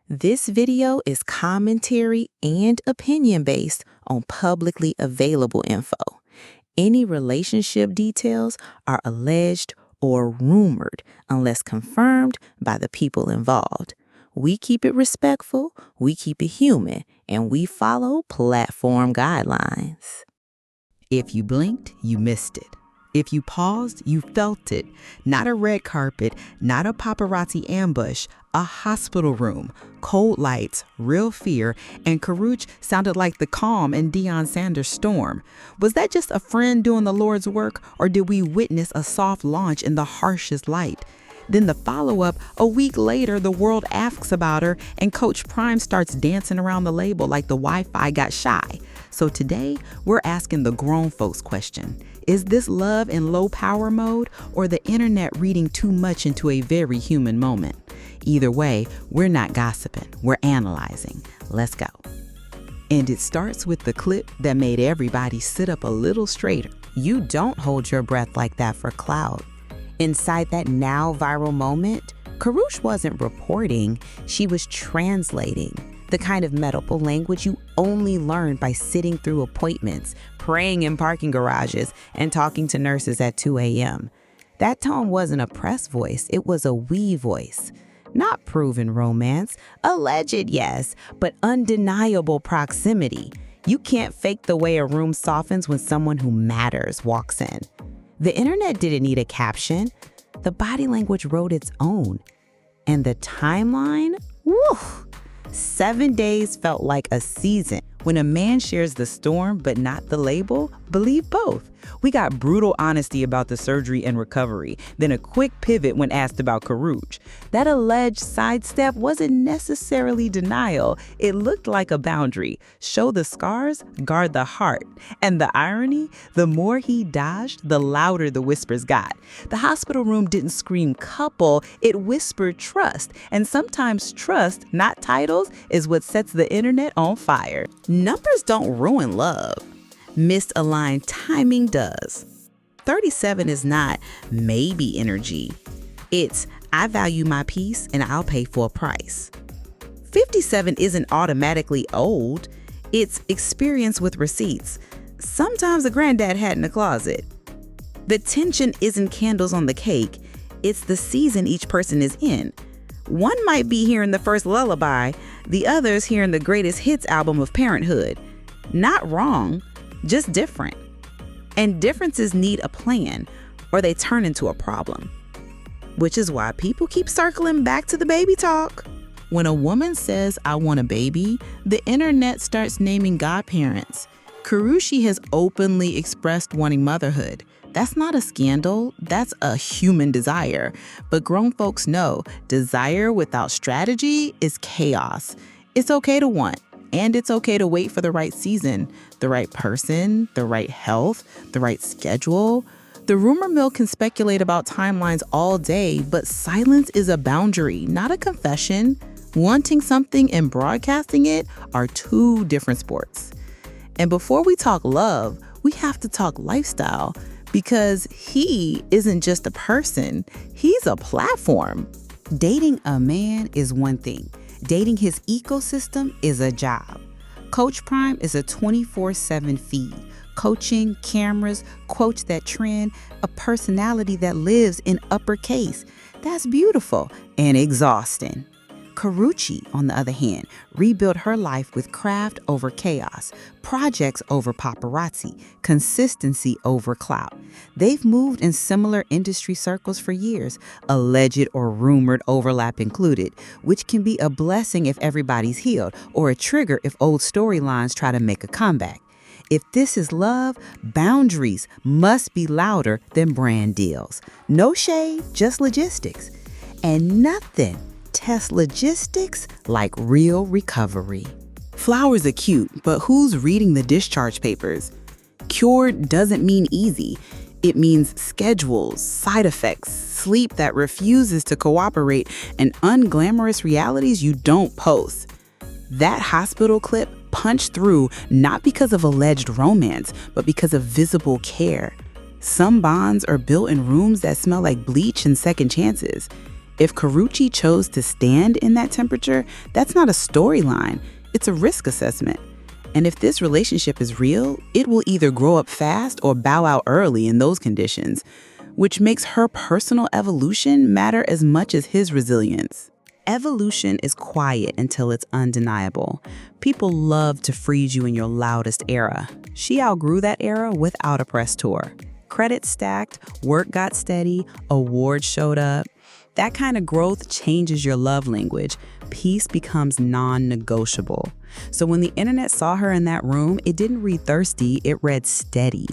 This video is commentary and opinion based on publicly available info. Any relationship details are alleged or rumored unless confirmed by the people involved. We keep it respectful, we keep it human, and we follow platform guidelines. If you blinked, you missed it. If you paused, you felt it. Not a red carpet, not a paparazzi ambush, a hospital room, cold lights, real fear, and Karrueche sounded like the calm in Deion Sanders' storm. Was that just a friend doing the Lord's work, or did we witness a soft launch in the harshest light? Then the follow-up, a week later, the world asks about her, and Coach Prime starts dancing around the label like the Wi-Fi got shy. So today, we're asking the grown folks question. Is this love in low power mode, or the internet reading too much into a very human moment? Either way, we're not gossiping, we're analyzing. Let's go. And it starts with the clip that made everybody sit up a little straighter. You don't hold your breath like that for clout. Inside that now viral moment, Karrueche wasn't reporting, she was translating. The kind of medical language you only learn by sitting through appointments, praying in parking garages, and talking to nurses at 2 a.m. That tone wasn't a press voice, it was a we voice. Not proven romance, alleged yes, but undeniable proximity. You can't fake the way a room softens when someone who matters walks in. The internet didn't need a caption. The body language wrote its own. And the timeline? Woo! 7 days felt like a season. When a man shares the storm but not the label, believe both. We got brutal honesty about the surgery and recovery, then a quick pivot when asked about Karrueche. That alleged sidestep wasn't necessarily denial. It looked like a boundary. Show the scars, guard the heart. And the irony, the more he dodged, the louder the whispers got. The hospital room didn't scream couple, it whispered trust. And sometimes trust, not titles, is what sets the internet on fire. Numbers don't ruin love. Misaligned timing does. 37 is not maybe energy. It's I value my peace and I'll pay full price. 57 isn't automatically old. It's experience with receipts. Sometimes a granddad hat in the closet. The tension isn't candles on the cake. It's the season each person is in. One might be hearing the first lullaby, the other's hearing the greatest hits album of parenthood. Not wrong, just different. And differences need a plan, or they turn into a problem. Which is why people keep circling back to the baby talk. When a woman says, I want a baby, the internet starts naming godparents. Karrueche has openly expressed wanting motherhood. That's not a scandal, that's a human desire. But grown folks know desire without strategy is chaos. It's okay to want, and it's okay to wait for the right season, the right person, the right health, the right schedule. The rumor mill can speculate about timelines all day, but silence is a boundary, not a confession. Wanting something and broadcasting it are two different sports. And before we talk love, we have to talk lifestyle. Because he isn't just a person, he's a platform. Dating a man is one thing. Dating his ecosystem is a job. Coach Prime is a 24/7 feed. Coaching, cameras, quotes that trend, a personality that lives in uppercase. That's beautiful and exhausting. Karrueche, on the other hand, rebuilt her life with craft over chaos, projects over paparazzi, consistency over clout. They've moved in similar industry circles for years, alleged or rumored overlap included, which can be a blessing if everybody's healed, or a trigger if old storylines try to make a comeback. If this is love, boundaries must be louder than brand deals. No shade, just logistics. And nothing tests logistics like real recovery. Flowers are cute, but who's reading the discharge papers? Cured doesn't mean easy. It means schedules, side effects, sleep that refuses to cooperate, and unglamorous realities you don't post. That hospital clip punched through not because of alleged romance, but because of visible care. Some bonds are built in rooms that smell like bleach and second chances. If Karrueche chose to stand in that temperature, that's not a storyline, it's a risk assessment. And if this relationship is real, it will either grow up fast or bow out early in those conditions, which makes her personal evolution matter as much as his resilience. Evolution is quiet until it's undeniable. People love to freeze you in your loudest era. She outgrew that era without a press tour. Credits stacked, work got steady, awards showed up. That kind of growth changes your love language. Peace becomes non-negotiable. So when the internet saw her in that room, it didn't read thirsty, it read steady.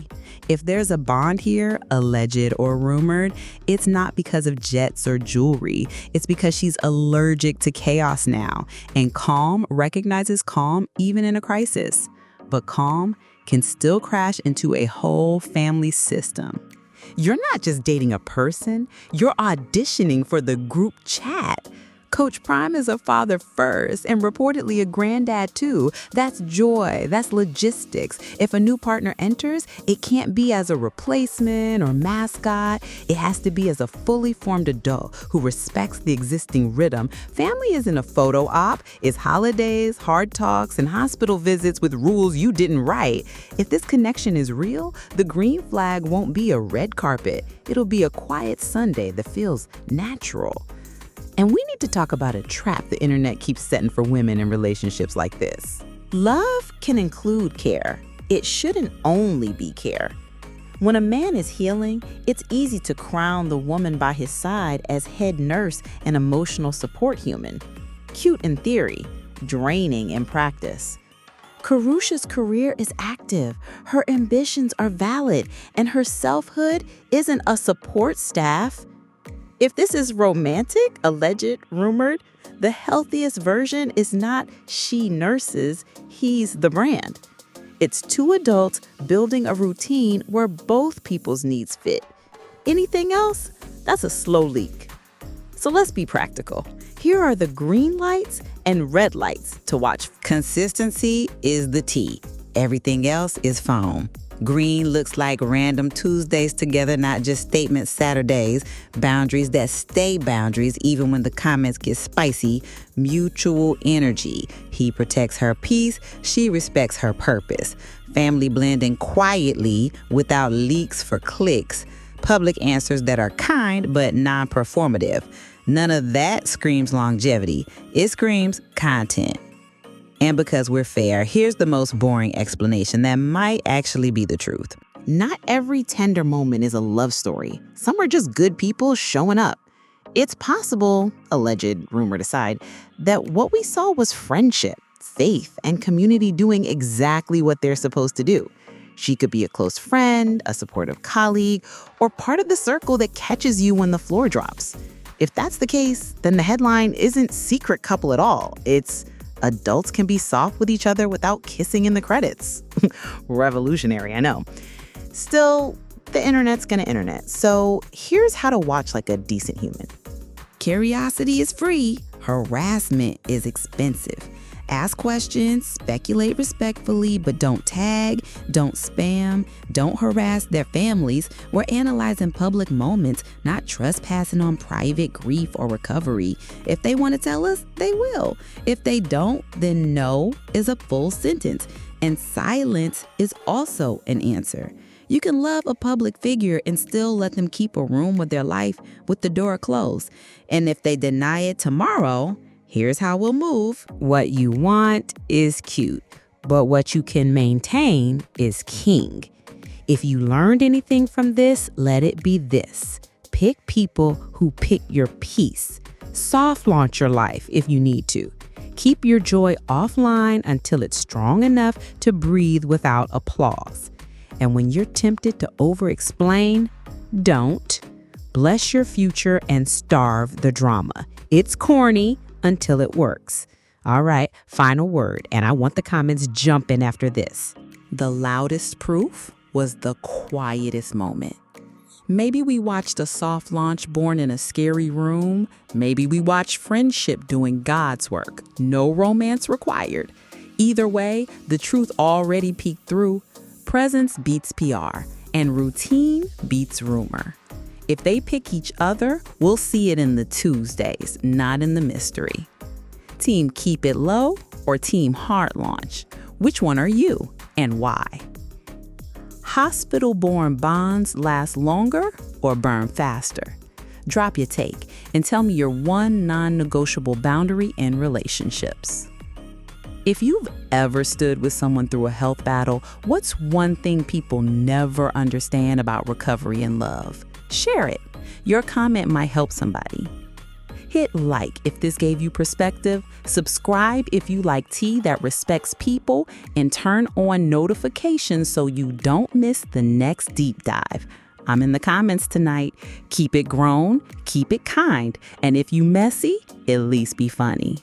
If there's a bond here, alleged or rumored, it's not because of jets or jewelry. It's because she's allergic to chaos now. And calm recognizes calm even in a crisis. But calm can still crash into a whole family system. You're not just dating a person, you're auditioning for the group chat. Coach Prime is a father first and reportedly a granddad too. That's joy, that's logistics. If a new partner enters, it can't be as a replacement or mascot. It has to be as a fully formed adult who respects the existing rhythm. Family isn't a photo op, it's holidays, hard talks, and hospital visits with rules you didn't write. If this connection is real, the green flag won't be a red carpet. It'll be a quiet Sunday that feels natural. And we need to talk about a trap the internet keeps setting for women in relationships like this. Love can include care. It shouldn't only be care. When a man is healing, it's easy to crown the woman by his side as head nurse and emotional support human. Cute in theory, draining in practice. Karrueche's career is active, her ambitions are valid, and her selfhood isn't a support staff. If this is romantic, alleged, rumored, the healthiest version is not she nurses, he's the brand. It's two adults building a routine where both people's needs fit. Anything else? That's a slow leak. So let's be practical. Here are the green lights and red lights to watch. Consistency is the T. Everything else is foam. Green looks like random Tuesdays together, not just statement Saturdays. Boundaries that stay boundaries even when the comments get spicy. Mutual energy. He protects her peace. She respects her purpose. Family blending quietly without leaks for clicks. Public answers that are kind but non-performative. None of that screams longevity. It screams content. And because we're fair, here's the most boring explanation that might actually be the truth. Not every tender moment is a love story. Some are just good people showing up. It's possible, alleged, rumored aside, that what we saw was friendship, faith, and community doing exactly what they're supposed to do. She could be a close friend, a supportive colleague, or part of the circle that catches you when the floor drops. If that's the case, then the headline isn't secret couple at all. It's adults can be soft with each other without kissing in the credits. Revolutionary, I know. Still, the internet's gonna internet. So here's how to watch like a decent human. Curiosity is free. Harassment is expensive. Ask questions, speculate respectfully, but don't tag, don't spam, don't harass their families. We're analyzing public moments, not trespassing on private grief or recovery. If they want to tell us, they will. If they don't, then no is a full sentence. And silence is also an answer. You can love a public figure and still let them keep a room with their life with the door closed. And if they deny it tomorrow, here's how we'll move. What you want is cute, but what you can maintain is king. If you learned anything from this, let it be this. Pick people who pick your peace. Soft launch your life if you need to. Keep your joy offline until it's strong enough to breathe without applause. And when you're tempted to over-explain, don't. Bless your future and starve the drama. It's corny until it works. All right, final word, and I want the comments jumping after this. The loudest proof was the quietest moment. Maybe we watched a soft launch born in a scary room. Maybe we watched friendship doing God's work. No romance required. Either way, the truth already peeked through. Presence beats PR, and routine beats rumor. If they pick each other, we'll see it in the Tuesdays, not in the mystery. Team Keep It Low or Team Heart Launch? Which one are you and why? Hospital-born bonds last longer or burn faster? Drop your take and tell me your one non-negotiable boundary in relationships. If you've ever stood with someone through a health battle, what's one thing people never understand about recovery and love? Share it. Your comment might help somebody. Hit like if this gave you perspective, subscribe if you like tea that respects people, and turn on notifications so you don't miss the next deep dive. I'm in the comments tonight. Keep it grown, keep it kind, and if you messy, at least be funny.